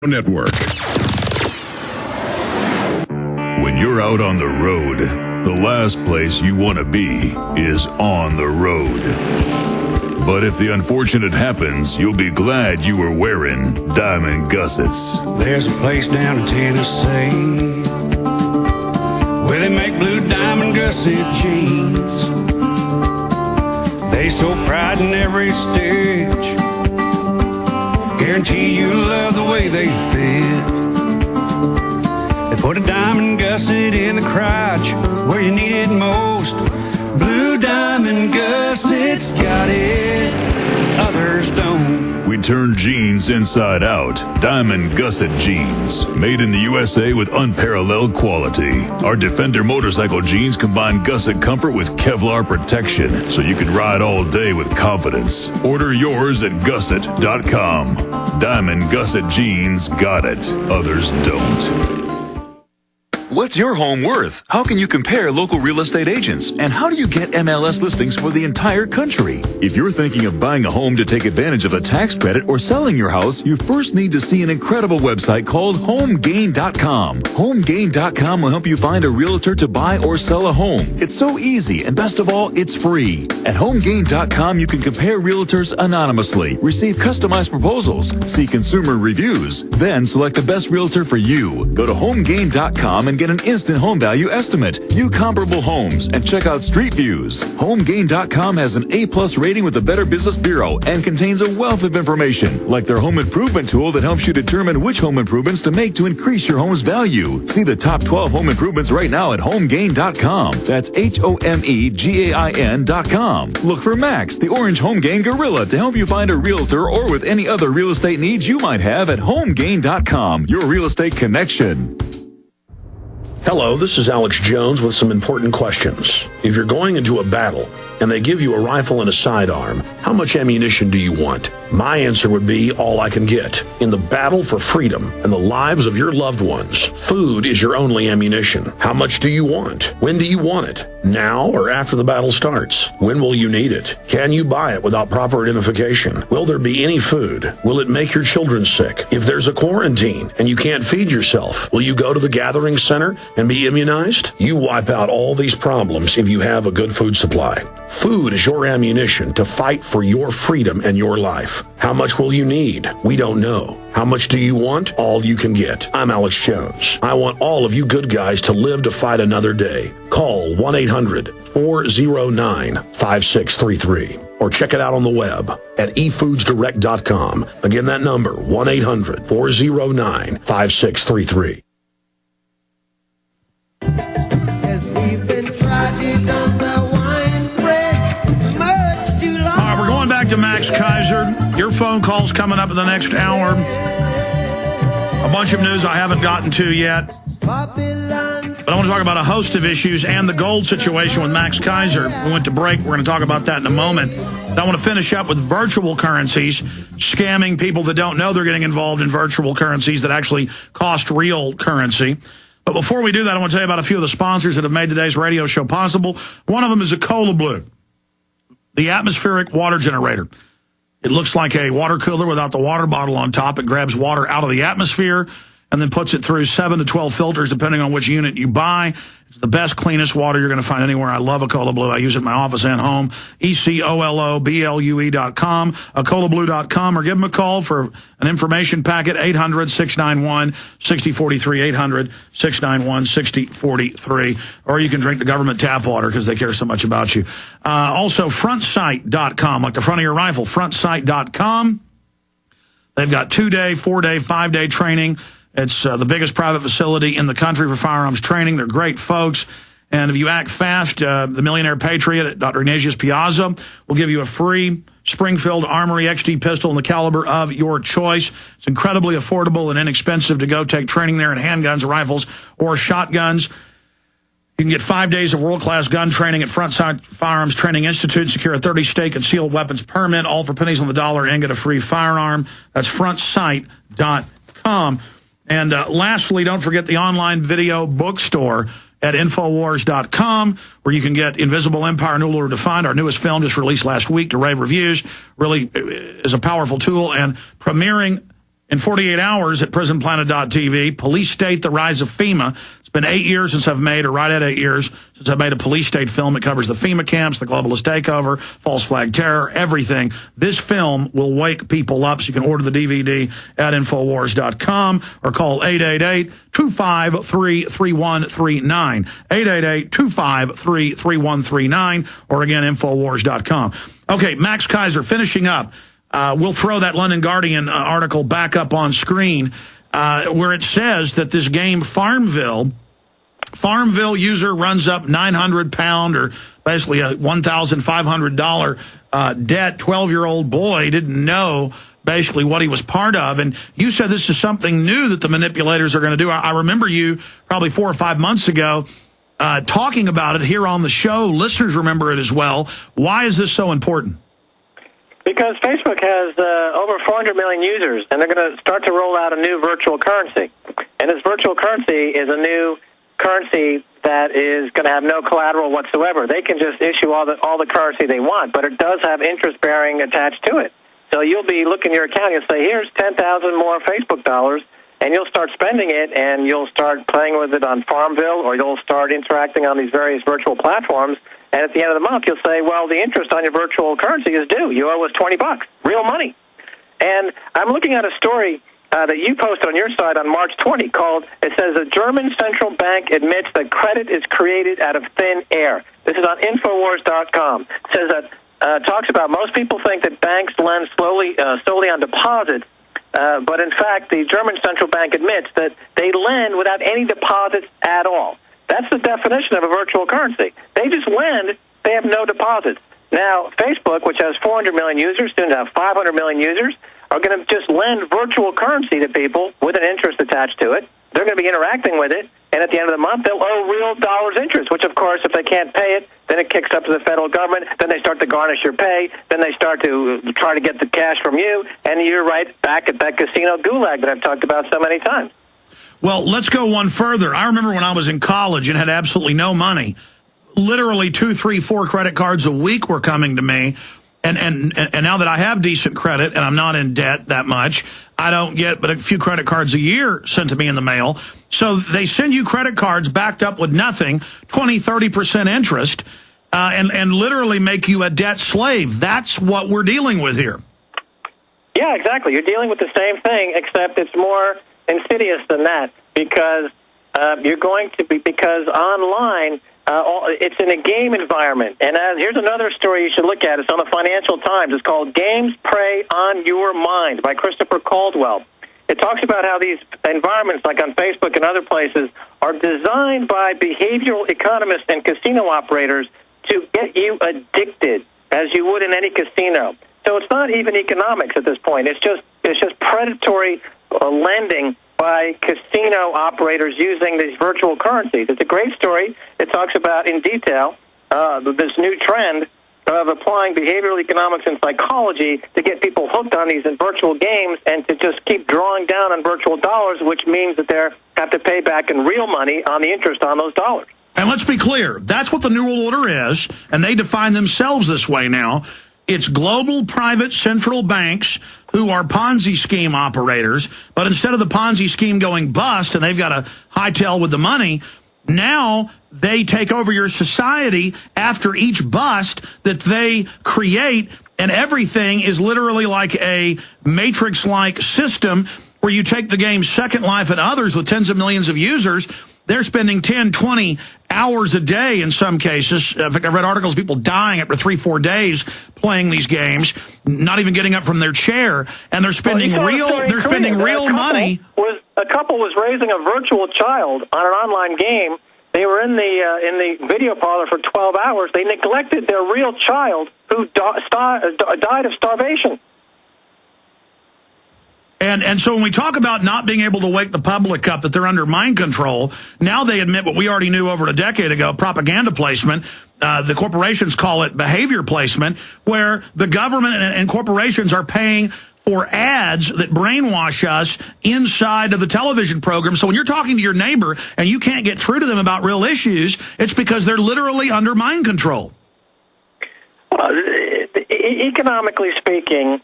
Network. When you're out on the road, the last place you want to be is on the road. But if the unfortunate happens, you'll be glad you were wearing diamond gussets. There's a place down in Tennessee where they make blue diamond gusset jeans. They so pride in every stitch, guarantee you love the way they fit. They put a diamond gusset in the crotch where you need it most. Blue diamond gussets got it, others don't. We turn jeans inside out. Diamond gusset jeans. Made in the USA with unparalleled quality. Our Defender motorcycle jeans combine gusset comfort with Kevlar protection, so you can ride all day with confidence. Order yours at gusset.com. Diamond gusset jeans got it. Others don't. What's your home worth? How can you compare local real estate agents? And how do you get MLS listings for the entire country? If you're thinking of buying a home to take advantage of a tax credit or selling your house, you first need to see an incredible website called HomeGain.com. HomeGain.com will help you find a realtor to buy or sell a home. It's so easy, and best of all, it's free. At HomeGain.com, you can compare realtors anonymously, receive customized proposals, see consumer reviews, then select the best realtor for you. Go to HomeGain.com and get an instant home value estimate, view comparable homes, and check out street views. HomeGain.com has an A+ rating with the Better Business Bureau and contains a wealth of information, like their home improvement tool that helps you determine which home improvements to make to increase your home's value. See the top 12 home improvements right now at HomeGain.com. That's HomeGain.com. Look for Max, the Orange HomeGain Gorilla, to help you find a realtor or with any other real estate needs you might have at HomeGain.com, your real estate connection. Hello, this is Alex Jones with some important questions. If you're going into a battle and they give you a rifle and a sidearm, how much ammunition do you want? My answer would be all I can get. In the battle for freedom and the lives of your loved ones, food is your only ammunition. How much do you want? When do you want it? Now or after the battle starts? When will you need it? Can you buy it without proper identification? Will there be any food? Will it make your children sick? If there's a quarantine and you can't feed yourself, will you go to the gathering center and be immunized? You wipe out all these problems if you have a good food supply. Food is your ammunition to fight for your freedom and your life. How much will you need? We don't know. How much do you want? All you can get. I'm Alex Jones. I want all of you good guys to live to fight another day. Call 1-800-409-5633 or check it out on the web at efoodsdirect.com. Again, that number, 1-800-409-5633. To Max Keiser. Your phone call's coming up in the next hour. A bunch of news I haven't gotten to yet. But I want to talk about a host of issues and the gold situation with Max Keiser. We went to break. We're going to talk about that in a moment. I want to finish up with virtual currencies, scamming people that don't know they're getting involved in virtual currencies that actually cost real currency. But before we do that, I want to tell you about a few of the sponsors that have made today's radio show possible. One of them is a Cola Blue, the atmospheric water generator. It looks like a water cooler without the water bottle on top. It grabs water out of the atmosphere and then puts it through 7 to 12 filters, depending on which unit you buy. It's the best, cleanest water you're going to find anywhere. I love a Cola Blue. I use it in my office and home. ECOLOBLUE.com, acolablue.com, or give them a call for an information packet, 800-691-6043, 800-691-6043. Or you can drink the government tap water because they care so much about you. Also, frontsight.com, like the front of your rifle, frontsight.com. They've got 2-day, 4-day, 5-day training. It's the biggest private facility in the country for firearms training. They're great folks. And if you act fast, the Millionaire Patriot at Dr. Ignatius Piazza will give you a free Springfield Armory XD pistol in the caliber of your choice. It's incredibly affordable and inexpensive to go take training there in handguns, rifles, or shotguns. You can get 5 days of world-class gun training at Frontsight Firearms Training Institute, secure a 30-state concealed weapons permit, all for pennies on the dollar, and get a free firearm. That's frontsight.com. And lastly, don't forget the online video bookstore at Infowars.com, where you can get Invisible Empire, New Lord Defined, our newest film just released last week to rave reviews. Really is a powerful tool. And premiering in 48 hours at prisonplanet.tv. Police State, The Rise of FEMA. It's been 8 years since I've made, or right at 8 years, since I've made a Police State film. It covers the FEMA camps, the globalist takeover, false flag terror, everything. This film will wake people up, so you can order the DVD at Infowars.com or call 888-253-3139. 888-253-3139, or again, Infowars.com. Okay, Max Keiser, finishing up. We'll throw that London Guardian article back up on screen where it says that this game Farmville user runs up £900 or basically a $1,500 debt. 12-year-old boy didn't know basically what he was part of. And you said this is something new that the manipulators are going to do. I remember you probably 4 or 5 months ago talking about it here on the show. Listeners remember it as well. Why is this so important? Because Facebook has over 400 million users, and they're going to start to roll out a new virtual currency. And this virtual currency is a new currency that is going to have no collateral whatsoever. They can just issue all the currency they want, but it does have interest-bearing attached to it. So you'll be looking at your account, you'll say, here's 10,000 more Facebook dollars, and you'll start spending it, and you'll start playing with it on Farmville, or you'll start interacting on these various virtual platforms. And at the end of the month, you'll say, well, the interest on your virtual currency is due. You owe us $20, real money. And I'm looking at a story that you posted on your site on March 20 called, it says, a German central bank admits that credit is created out of thin air. This is on Infowars.com. It says that, talks about most people think that banks lend solely on deposits, but in fact, the German central bank admits that they lend without any deposits at all. That's the definition of a virtual currency. They just lend. They have no deposits. Now, Facebook, which has 400 million users, soon to have 500 million users, are going to just lend virtual currency to people with an interest attached to it. They're going to be interacting with it, and at the end of the month, they'll owe real dollars interest, which, of course, if they can't pay it, then it kicks up to the federal government. Then they start to garnish your pay. Then they start to try to get the cash from you, and you're right back at that casino gulag that I've talked about so many times. Well, let's go one further. I remember when I was in college and had absolutely no money, literally 2, 3, 4 credit cards a week were coming to me. And now that I have decent credit and I'm not in debt that much, I don't get but a few credit cards a year sent to me in the mail. So they send you credit cards backed up with nothing, 20, 30% interest, and literally make you a debt slave. That's what we're dealing with here. Yeah, exactly. You're dealing with the same thing, except it's more insidious than that, because because online it's in a game environment. And here's another story you should look at. It's on the Financial Times. It's called Games Prey on Your Mind by Christopher Caldwell. It talks about how these environments, like on Facebook and other places, are designed by behavioral economists and casino operators to get you addicted, as you would in any casino. So it's not even economics at this point. It's just predatory lending by casino operators using these virtual currencies. It's a great story. It talks about in detail this new trend of applying behavioral economics and psychology to get people hooked on these virtual games and to just keep drawing down on virtual dollars, which means that they have to pay back in real money on the interest on those dollars. And let's be clear, that's what the New World Order is, and they define themselves this way now. It's global private central banks who are Ponzi scheme operators, but instead of the Ponzi scheme going bust and they've got to hightail with the money, now they take over your society after each bust that they create, and everything is literally like a Matrix-like system where you take the game Second Life and others with tens of millions of users. They're spending 10, 20 hours a day in some cases. In fact, I've read articles of people dying after 3-4 days playing these games, not even getting up from their chair, and they're spending real money. A couple was raising a virtual child on an online game. They were in the video parlor for 12 hours. They neglected their real child who died of starvation. And so when we talk about not being able to wake the public up, that they're under mind control, now they admit what we already knew over a decade ago, propaganda placement. The corporations call it behavior placement, where the government and corporations are paying for ads that brainwash us inside of the television program. So when you're talking to your neighbor and you can't get through to them about real issues, it's because they're literally under mind control. Economically speaking,